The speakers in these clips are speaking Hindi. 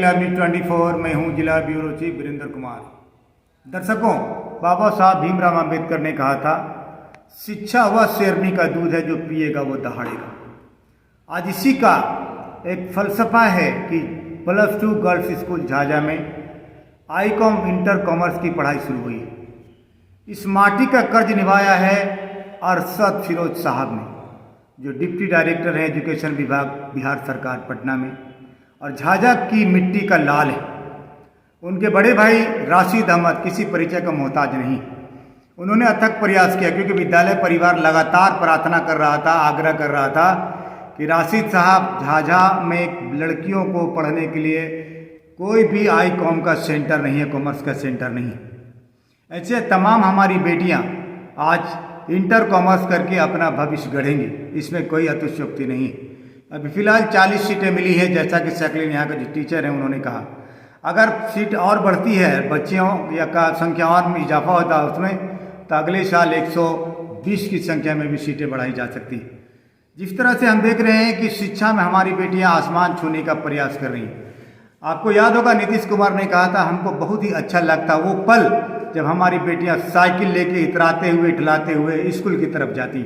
जिला न्यूज़ 24 में हूँ जिला ब्यूरो चीफ वीरेंद्र कुमार। दर्शकों, बाबा साहब भीमराव अंबेडकर ने कहा था, शिक्षा वह शेरनी का दूध है जो पिएगा वो दहाड़ेगा। आज इसी का एक फलसफा है कि +2 गर्ल्स स्कूल झाझा में आईकॉम इंटर कॉमर्स की पढ़ाई शुरू हुई है। इस माटी का कर्ज निभाया है अरशद फिरोज साहब ने, जो डिप्टी डायरेक्टर हैं एजुकेशन विभाग बिहार सरकार पटना में, और झाझा की मिट्टी का लाल है। उनके बड़े भाई राशिद अहमद किसी परिचय का मोहताज नहीं। उन्होंने अथक प्रयास किया, क्योंकि विद्यालय परिवार लगातार प्रार्थना कर रहा था, आग्रह कर रहा था कि राशिद साहब, झाझा में लड़कियों को पढ़ने के लिए कोई भी आईकॉम का सेंटर नहीं है, कॉमर्स का सेंटर नहीं है। ऐसे तमाम हमारी बेटियां आज इंटर कॉमर्स करके अपना भविष्य गढ़ेंगी, इसमें कोई अतिशयोक्ति नहीं है। अभी फ़िलहाल 40 सीटें मिली है, जैसा कि सैकलिन यहाँ के जो टीचर हैं उन्होंने कहा। अगर सीट और बढ़ती है, बच्चियों या का संख्या और में इजाफा होता है उसमें, तो अगले साल 120 की संख्या में भी सीटें बढ़ाई जा सकती है। जिस तरह से हम देख रहे हैं कि शिक्षा में हमारी बेटियां आसमान छूने का प्रयास कर रही हैं। आपको याद होगा नीतीश कुमार ने कहा था, हमको बहुत ही अच्छा लगता वो पल जब हमारी बेटियां साइकिल लेके इतराते हुए ढलाते हुए स्कूल की तरफ जाती।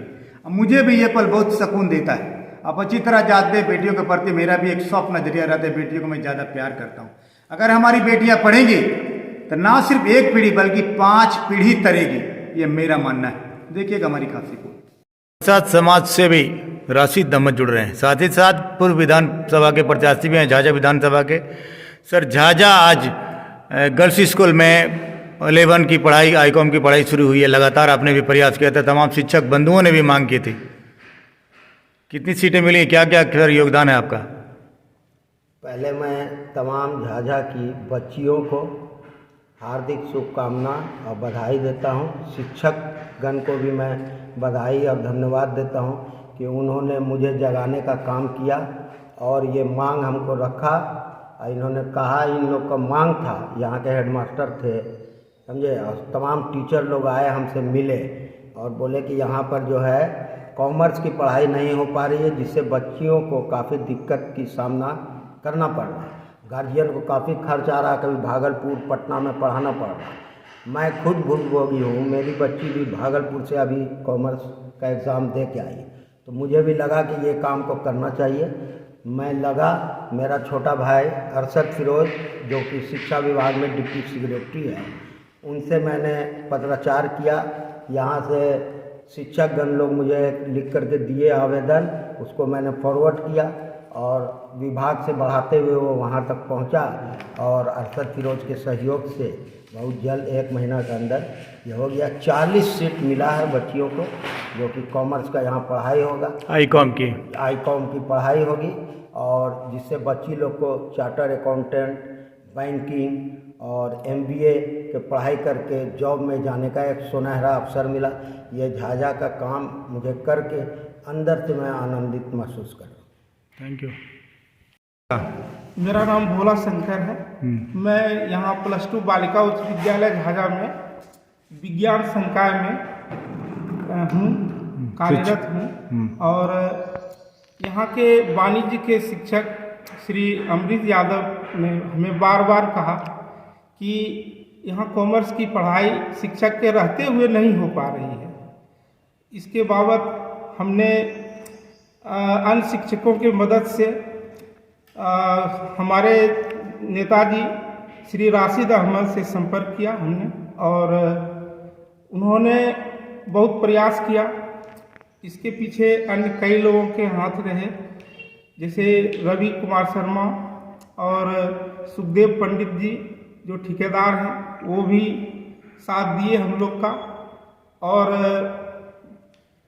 मुझे भी ये पल बहुत सुकून देता है। आप अच्छी तरह जानते हैं बेटियों के प्रति मेरा भी एक सॉफ्ट नजरिया रहता है, बेटियों को मैं ज़्यादा प्यार करता हूँ। अगर हमारी बेटियां पढ़ेंगी तो ना सिर्फ एक पीढ़ी बल्कि 5 पीढ़ी तरेगी, ये मेरा मानना है। देखिएगा हमारी खासी को। साथ समाज सेवी राशिद अहमद जुड़ रहे हैं, साथ ही साथ पूर्व विधानसभा के प्रत्याशी भी हैं झाझा विधानसभा के। सर, झाझा आज गर्ल्स स्कूल में 11 की पढ़ाई, आईकॉम की पढ़ाई शुरू हुई है। लगातार आपने भी प्रयास किया था, तमाम शिक्षक बंधुओं ने भी मांग की थी। कितनी सीटें मिली, क्या क्या सर योगदान है आपका? पहले मैं तमाम झाझा की बच्चियों को हार्दिक शुभकामना और बधाई देता हूं। शिक्षकगण को भी मैं बधाई और धन्यवाद देता हूं कि उन्होंने मुझे जगाने का काम किया और ये मांग हमको रखा। इन्होंने कहा, इन लोग का मांग था, यहाँ के हेडमास्टर थे समझे, और तमाम टीचर लोग आए हमसे मिले और बोले कि यहाँ पर जो है कॉमर्स की पढ़ाई नहीं हो पा रही है, जिससे बच्चियों को काफ़ी दिक्कत की सामना करना पड़ रहा है। गार्जियन को काफ़ी खर्च आ रहा है, कभी भागलपुर पटना में पढ़ाना पड़ रहा है। मैं खुद भुगतभोगी हूँ, मेरी बच्ची भी भागलपुर से अभी कॉमर्स का एग्ज़ाम दे के आई, तो मुझे भी लगा कि ये काम को करना चाहिए। मैं लगा, मेरा छोटा भाई अरशद फिरोज जो कि शिक्षा विभाग में डिप्टी सेक्रेटरी है, उनसे मैंने पत्राचार किया। यहाँ से शिक्षकगण लोग मुझे लिख करके दिए आवेदन, उसको मैंने फॉरवर्ड किया और विभाग से बढ़ाते हुए वो वहाँ तक पहुँचा और अरशद फिरोज के सहयोग से बहुत जल्द 1 महीना के अंदर ये हो गया। 40 सीट मिला है बच्चियों को, जो कि कॉमर्स का यहाँ पढ़ाई होगा, आईकॉम की पढ़ाई होगी, और जिससे बच्ची लोग को चार्टर अकाउंटेंट, बैंकिंग और MBA के पढ़ाई करके जॉब में जाने का एक सुनहरा अवसर मिला। ये झाझा का काम मुझे करके अंदर से मैं आनंदित महसूस कर रहा हूँ। Thank you. मेरा नाम भोला शंकर है। मैं यहाँ +2 बालिका उच्च विद्यालय झाझा में विज्ञान संकाय में हूँ, कार्यरत हूँ। और यहाँ के वाणिज्य के शिक्षक श्री अमृत यादव ने हमें बार बार कहा कि यहाँ कॉमर्स की पढ़ाई शिक्षक के रहते हुए नहीं हो पा रही है। इसके बाबत हमने अन्य शिक्षकों की मदद से हमारे नेताजी श्री राशिद अहमद से संपर्क किया हमने, और उन्होंने बहुत प्रयास किया। इसके पीछे अन्य कई लोगों के हाथ रहे, जैसे रवि कुमार शर्मा और सुखदेव पंडित जी जो ठेकेदार हैं, वो भी साथ दिए हम लोग का। और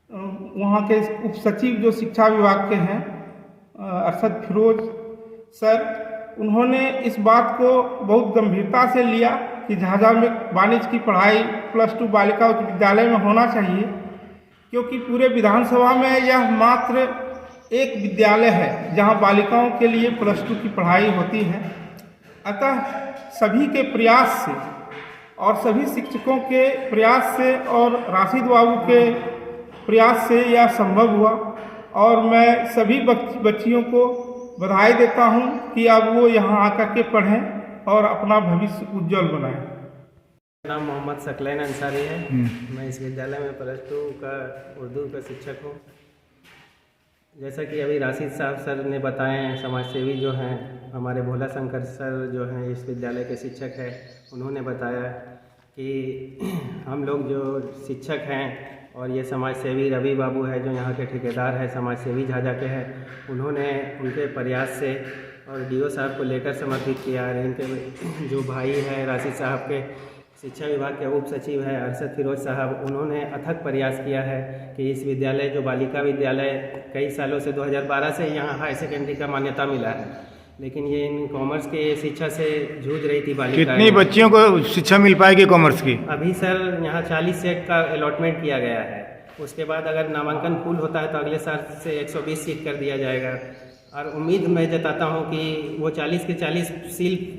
वहाँ के उप सचिव जो शिक्षा विभाग के हैं अरशद फिरोज सर, उन्होंने इस बात को बहुत गंभीरता से लिया कि झाझा में वाणिज्य की पढ़ाई +2 बालिका उच्च विद्यालय में होना चाहिए, क्योंकि पूरे विधानसभा में यह मात्र एक विद्यालय है जहां बालिकाओं के लिए +2 की पढ़ाई होती है। अतः सभी के प्रयास से और सभी शिक्षकों के प्रयास से और राशिद बाबू के प्रयास से यह संभव हुआ, और मैं सभी बच्चियों को बधाई देता हूँ कि अब वो यहाँ आकर के पढ़ें और अपना भविष्य उज्जवल बनाएं। मेरा नाम मोहम्मद सकलैन अंसारी है। मैं इस विद्यालय में +2 का उर्दू का शिक्षक हूँ। जैसा कि अभी राशिद साहब सर ने बताए हैं, समाजसेवी जो हैं हमारे भोला शंकर सर जो हैं इस विद्यालय के शिक्षक हैं, उन्होंने बताया कि हम लोग जो शिक्षक हैं और ये समाजसेवी रवि बाबू है जो यहाँ के ठेकेदार हैं, समाजसेवी झाझा के हैं, उन्होंने उनके प्रयास से और डीओ साहब को लेकर समर्पित किया है। इनके जो भाई हैं राशिद साहब के शिक्षा विभाग के उप सचिव हैं अरशद फिरोज साहब, उन्होंने अथक प्रयास किया है कि इस विद्यालय जो बालिका विद्यालय कई सालों से 2012 से यहाँ हाई सेकेंडरी का मान्यता मिला है, लेकिन ये इन कॉमर्स के शिक्षा से जूझ रही थी बालिका। कितनी बच्चियों को शिक्षा मिल पाएगी कॉमर्स की? अभी सर यहाँ 40 सीट का अलॉटमेंट किया गया है। उसके बाद अगर नामांकन फुल होता है तो अगले साल से 120 सीट कर दिया जाएगा। और उम्मीद मैं जताता हूँ कि वो 40 के 40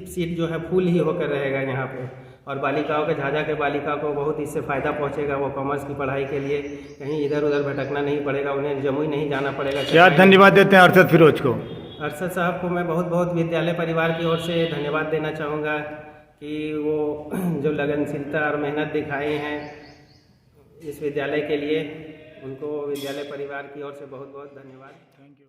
सीट जो है फुल ही होकर रहेगा यहाँ पे, और बालिकाओं के झाझा के बालिकाओं को बहुत इससे फ़ायदा पहुँचेगा। वो कॉमर्स की पढ़ाई के लिए कहीं इधर उधर भटकना नहीं पड़ेगा, उन्हें जमुई नहीं जाना पड़ेगा। क्या धन्यवाद देते हैं अरशद फिरोज को? अरशद साहब को मैं बहुत बहुत विद्यालय परिवार की ओर से धन्यवाद देना चाहूँगा कि वो जो लगनशीलता और मेहनत दिखाई हैं इस विद्यालय के लिए, उनको विद्यालय परिवार की ओर से बहुत बहुत धन्यवाद। Thank you.